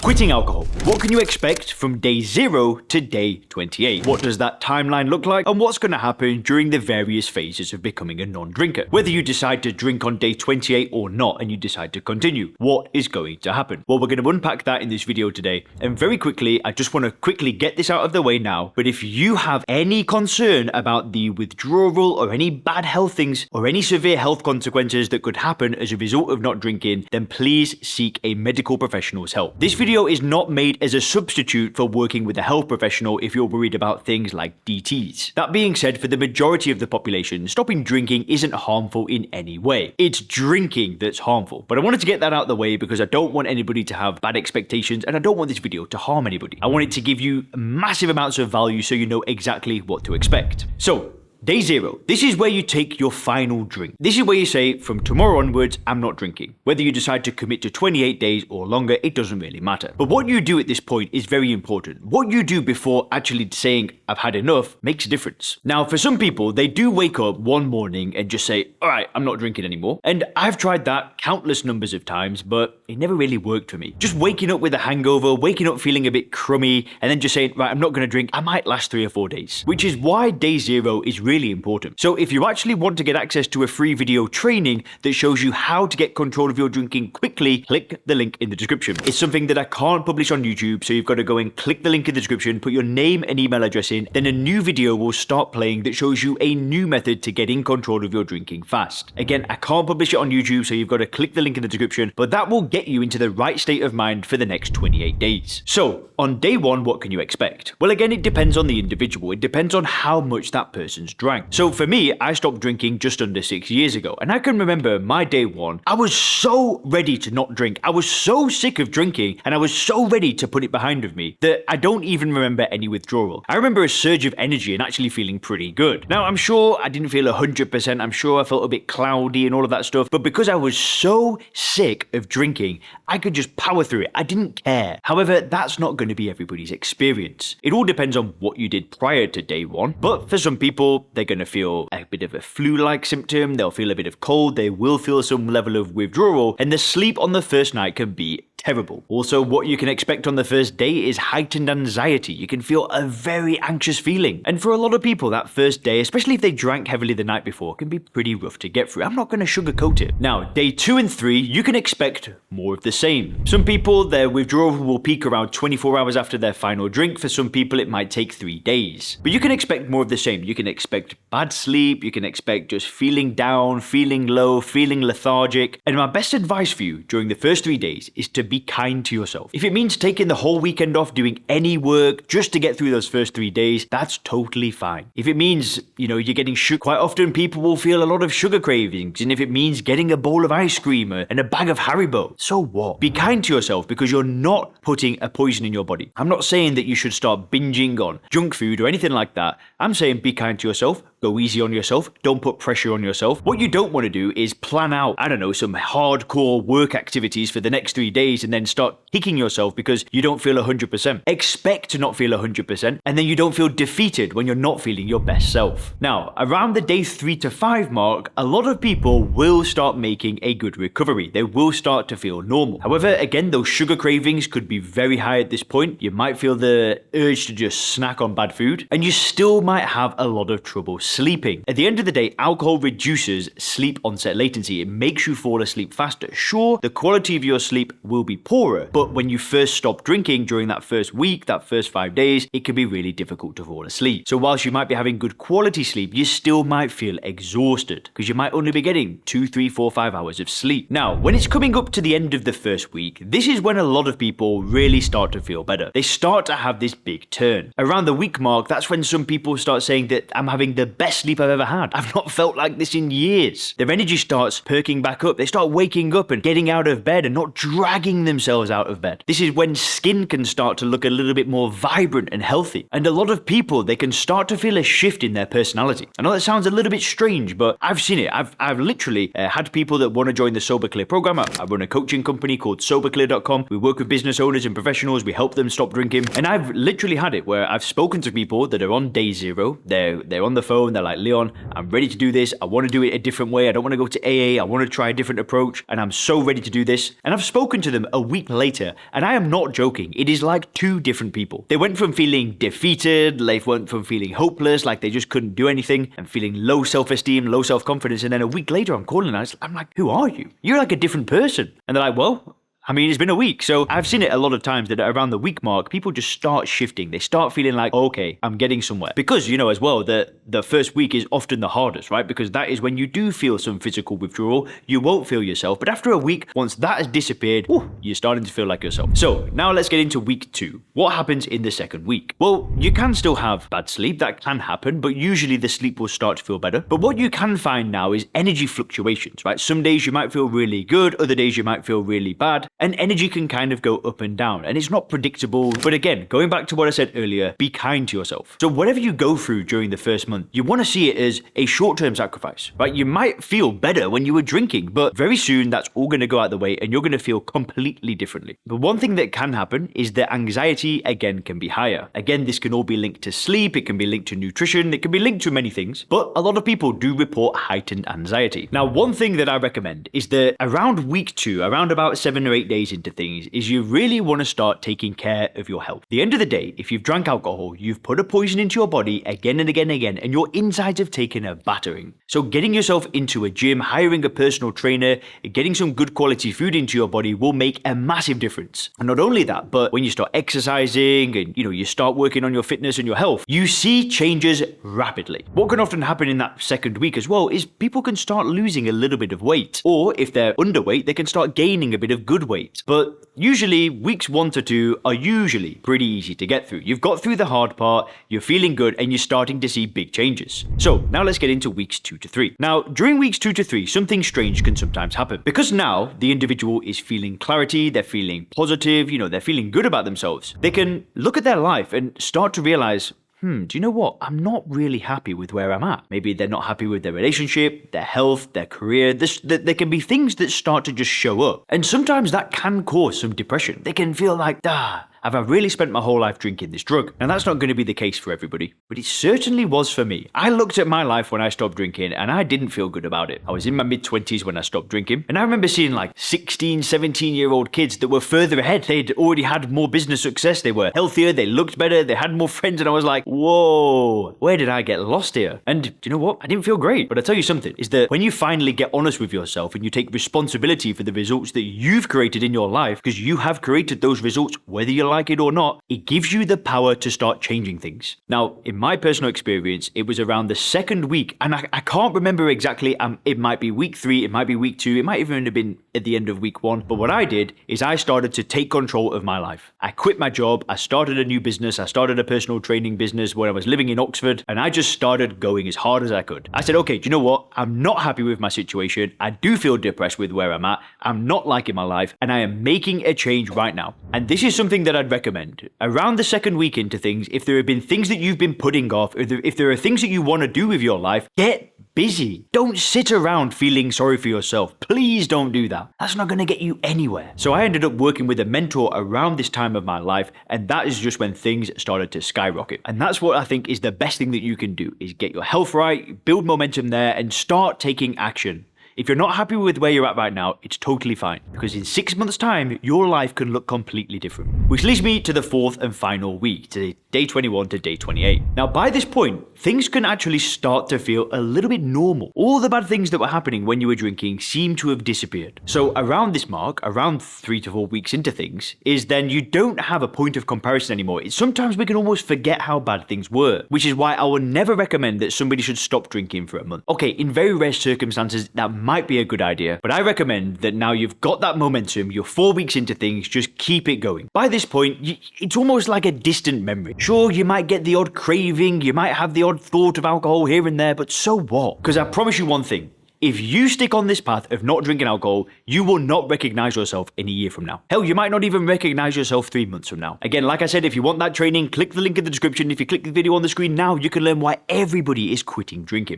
Quitting alcohol. What can you expect from day 0 to day 28? What does that timeline look like? And what's going to happen during the various phases of becoming a non-drinker? Whether you decide to drink on day 28 or not and you decide to continue, what is going to happen? Well, we're going to unpack that in this video today. And very quickly, I just want to quickly get this out of the way now. But if you have any concern about the withdrawal or any bad health things or any severe health consequences that could happen as a result of not drinking, then please seek a medical professional's help. This video is not made as a substitute for working with a health professional if you're worried about things like DTs. That being said, for the majority of the population, stopping drinking isn't harmful in any way. It's drinking that's harmful. But I wanted to get that out of the way because I don't want anybody to have bad expectations and I don't want this video to harm anybody. I want it to give you massive amounts of value so you know exactly what to expect. So, day 0. This is where you take your final drink. This is where you say, from tomorrow onwards, I'm not drinking. Whether you decide to commit to 28 days or longer, it doesn't really matter. But what you do at this point is very important. What you do before actually saying, I've had enough, makes a difference. Now, for some people, they do wake up one morning and just say, all right, I'm not drinking anymore. And I've tried that countless numbers of times, but it never really worked for me. Just waking up with a hangover, waking up feeling a bit crummy, and then just saying, right, I'm not going to drink, I might last 3 or 4 days. Which is why day 0 is really important. So if you actually want to get access to a free video training that shows you how to get control of your drinking quickly, click the link in the description. It's something that I can't publish on YouTube, so you've got to go and click the link in the description, put your name and email address in, then a new video will start playing that shows you a new method to get in control of your drinking fast. Again, I can't publish it on YouTube, so you've got to click the link in the description, but that will get you into the right state of mind for the next 28 days. So on day 1, what can you expect? Well, again, it depends on the individual. It depends on how much that person's drank. So for me, I stopped drinking just under 6 years ago. And I can remember my day 1, I was so ready to not drink. I was so sick of drinking and I was so ready to put it behind of me that I don't even remember any withdrawal. I remember a surge of energy and actually feeling pretty good. Now, I'm sure I didn't feel 100%. I'm sure I felt a bit cloudy and all of that stuff. But because I was so sick of drinking, I could just power through it. I didn't care. However, that's not going to be everybody's experience. It all depends on what you did prior to day 1. But for some people, they're going to feel a bit of a flu-like symptom, they'll feel a bit of cold, they will feel some level of withdrawal, and the sleep on the first night can be terrible. Also, what you can expect on the first day is heightened anxiety. You can feel a very anxious feeling. And for a lot of people, that first day, especially if they drank heavily the night before, can be pretty rough to get through. I'm not going to sugarcoat it. Now, day 2 and 3, you can expect more of the same. Some people, their withdrawal will peak around 24 hours after their final drink. For some people, it might take 3 days. But you can expect more of the same. You can expect bad sleep. You can expect just feeling down, feeling low, feeling lethargic. And my best advice for you during the first 3 days is to be kind to yourself. If it means taking the whole weekend off doing any work just to get through those first 3 days, that's totally fine. If it means, you're getting sugar, quite often people will feel a lot of sugar cravings. And if it means getting a bowl of ice cream and a bag of Haribo, so what? Be kind to yourself because you're not putting a poison in your body. I'm not saying that you should start binging on junk food or anything like that. I'm saying be kind to yourself. Go easy on yourself. Don't put pressure on yourself. What you don't want to do is plan out, some hardcore work activities for the next 3 days and then start kicking yourself because you don't feel 100%. Expect to not feel 100% and then you don't feel defeated when you're not feeling your best self. Now, around the day 3 to 5 mark, a lot of people will start making a good recovery. They will start to feel normal. However, again, those sugar cravings could be very high at this point. You might feel the urge to just snack on bad food and you still might have a lot of trouble sleeping. At the end of the day, alcohol reduces sleep onset latency. It makes you fall asleep faster. Sure, the quality of your sleep will be poorer, but when you first stop drinking during that first week, that first 5 days, it can be really difficult to fall asleep. So whilst you might be having good quality sleep, you still might feel exhausted because you might only be getting 2, 3, 4, 5 hours of sleep. Now, when it's coming up to the end of the first week, this is when a lot of people really start to feel better. They start to have this big turn. Around the week mark, that's when some people start saying that I'm having the best sleep I've ever had. I've not felt like this in years. Their energy starts perking back up. They start waking up and getting out of bed and not dragging themselves out of bed. This is when skin can start to look a little bit more vibrant and healthy. And a lot of people, they can start to feel a shift in their personality. I know that sounds a little bit strange, but I've seen it. I've literally had people that want to join the Sober Clear program. I run a coaching company called SoberClear.com. We work with business owners and professionals. We help them stop drinking. And I've literally had it where I've spoken to people that are on day 0. They're on the phone. phone. They're like, Leon, I'm ready to do this. I want to do it a different way. I don't want to go to AA. I want to try a different approach. And I'm so ready to do this. And I've spoken to them a week later, and I am not joking. It is like two different people. They went from feeling defeated, they went from feeling hopeless, like they just couldn't do anything, and feeling low self-esteem, low self-confidence. And then a week later, I'm calling and I'm like, who are you? You're like a different person. And they're like, well, I mean, it's been a week. So I've seen it a lot of times that around the week mark, people just start shifting. They start feeling like, okay, I'm getting somewhere. Because, you know, as well, that the first week is often the hardest, right? Because that is when you do feel some physical withdrawal. You won't feel yourself. But after a week, once that has disappeared, you're starting to feel like yourself. So now let's get into week 2. What happens in the second week? Well, you can still have bad sleep. That can happen. But usually the sleep will start to feel better. But what you can find now is energy fluctuations, right? Some days you might feel really good. Other days you might feel really bad. And energy can kind of go up and down, and it's not predictable. But again, going back to what I said earlier, be kind to yourself. So whatever you go through during the first month, you want to see it as a short-term sacrifice, right? You might feel better when you were drinking, but very soon that's all going to go out the way and you're going to feel completely differently. But one thing that can happen is that anxiety again can be higher. Again, this can all be linked to sleep, it can be linked to nutrition, it can be linked to many things, but a lot of people do report heightened anxiety. Now, one thing that I recommend is that around week 2, around about 7 or 8 days into things, is you really want to start taking care of your health. At the end of the day, if you've drank alcohol, you've put a poison into your body again and again and again, and your insides have taken a battering. So getting yourself into a gym, hiring a personal trainer, getting some good quality food into your body will make a massive difference. And not only that, but when you start exercising and you start working on your fitness and your health, you see changes rapidly. What can often happen in that second week as well is people can start losing a little bit of weight, or if they're underweight, they can start gaining a bit of good weight. But usually weeks 1 to 2 are usually pretty easy to get through. You've got through the hard part, you're feeling good, and you're starting to see big changes. So now let's get into weeks 2 to 3. Now, during weeks 2 to 3, something strange can sometimes happen. Because now the individual is feeling clarity, they're feeling positive, they're feeling good about themselves. They can look at their life and start to realize, do you know what? I'm not really happy with where I'm at. Maybe they're not happy with their relationship, their health, their career. There can be things that start to just show up. And sometimes that can cause some depression. They can feel like, have I really spent my whole life drinking this drug? And that's not going to be the case for everybody. But it certainly was for me. I looked at my life when I stopped drinking and I didn't feel good about it. I was in my mid-20s when I stopped drinking. And I remember seeing like 16, 17-year-old kids that were further ahead. They'd already had more business success. They were healthier. They looked better. They had more friends. And I was like, whoa, where did I get lost here? And do you know what? I didn't feel great. But I tell you something, is that when you finally get honest with yourself and you take responsibility for the results that you've created in your life, because you have created those results, whether you like it or not, it gives you the power to start changing things. Now, in my personal experience, it was around the second week, and I can't remember exactly, it might be week 3, it might be week 2, it might even have been at the end of week 1, but what I did is I started to take control of my life. I quit my job, I started a new business, I started a personal training business when I was living in Oxford, and I just started going as hard as I could. I said, okay, do you know what? I'm not happy with my situation, I do feel depressed with where I'm at, I'm not liking my life, and I am making a change right now. And this is something that I'd recommend. Around the second week into things, if there have been things that you've been putting off, if there are things that you want to do with your life, get busy. Don't sit around feeling sorry for yourself. Please don't do that. That's not going to get you anywhere. So I ended up working with a mentor around this time of my life, and that is just when things started to skyrocket. And that's what I think is the best thing that you can do, is get your health right, build momentum there, and start taking action. If you're not happy with where you're at right now, it's totally fine, because in 6 months' time, your life can look completely different. Which leads me to the 4th and final week, to day 21 to day 28. Now, by this point, things can actually start to feel a little bit normal. All the bad things that were happening when you were drinking seem to have disappeared. So around this mark, around 3 to 4 weeks into things, is then you don't have a point of comparison anymore. Sometimes we can almost forget how bad things were, which is why I would never recommend that somebody should stop drinking for a month. Okay, in very rare circumstances, that might be a good idea, but I recommend that now you've got that momentum, you're 4 weeks into things, just keep it going. By this point, it's almost like a distant memory. Sure, you might get the odd craving, you might have the odd thought of alcohol here and there, but so what? Because I promise you one thing, if you stick on this path of not drinking alcohol, you will not recognize yourself in a year from now. Hell, you might not even recognize yourself 3 months from now. Again, like I said, if you want that training, click the link in the description. If you click the video on the screen now, you can learn why everybody is quitting drinking.